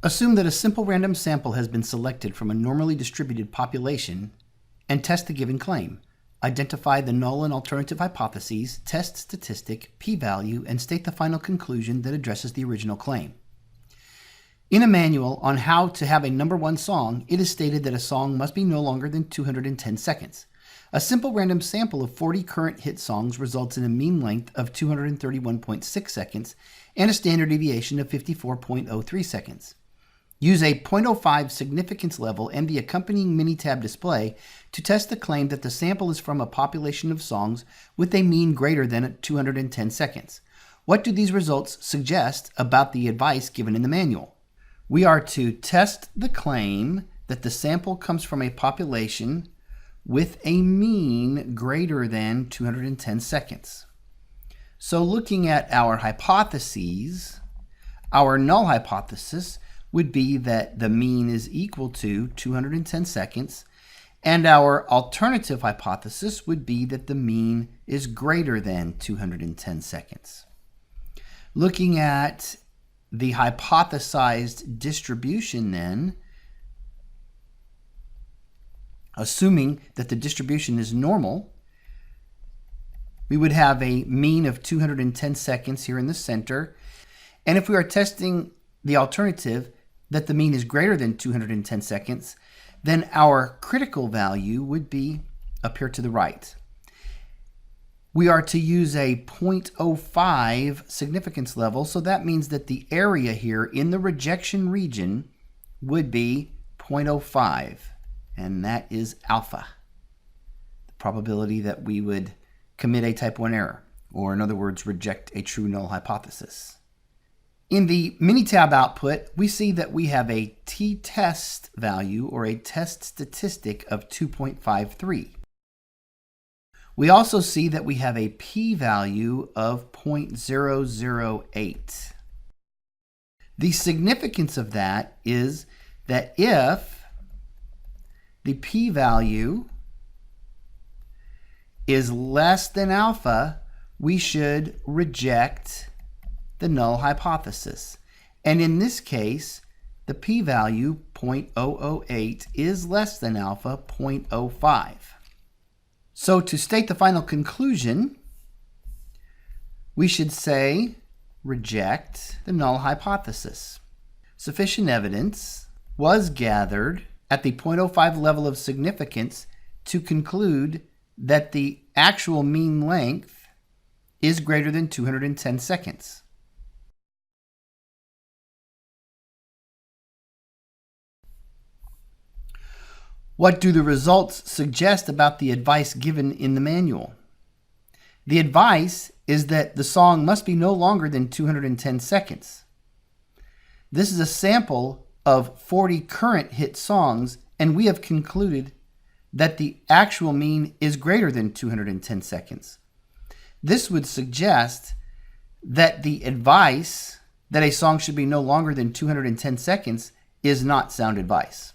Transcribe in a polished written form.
Assume that a simple random sample has been selected from a normally distributed population and test the given claim. Identify the null and alternative hypotheses, test statistic, p-value, and state the final conclusion that addresses the original claim. In a manual on how to have a number one song, it is stated that a song must be no longer than 210 seconds. A simple random sample of 40 current hit songs results in a mean length of 231.6 seconds and a standard deviation of 54.03 seconds. Use a 0.05 significance level and the accompanying minitab display to test the claim that the sample is from a population of songs with a mean greater than 210 seconds. What do these results suggest about the advice given in the manual? We are to test the claim that the sample comes from a population with a mean greater than 210 seconds. So looking at our hypotheses, our null hypothesis would be that the mean is equal to 210 seconds, and our alternative hypothesis would be that the mean is greater than 210 seconds. Looking at the hypothesized distribution then, assuming that the distribution is normal, we would have a mean of 210 seconds here in the center, and if we are testing the alternative that the mean is greater than 210 seconds, then our critical value would be up here to the right. We are to use a 0.05 significance level, so that means that the area here in the rejection region would be 0.05, and that is alpha, the probability that we would commit a type 1 error, or in other words, reject a true null hypothesis. In the minitab output, we see that we have a t-test value, or a test statistic, of 2.53. We also see that we have a p-value of 0.008. The significance of that is that if the p-value is less than alpha, we should reject the null hypothesis. And in this case, the p-value 0.008 is less than alpha 0.05. So to state the final conclusion, we should say reject the null hypothesis. Sufficient evidence was gathered at the 0.05 level of significance to conclude that the actual mean length is greater than 210 seconds. What do the results suggest about the advice given in the manual? The advice is that the song must be no longer than 210 seconds. This is a sample of 40 current hit songs, and we have concluded that the actual mean is greater than 210 seconds. This would suggest that the advice that a song should be no longer than 210 seconds is not sound advice.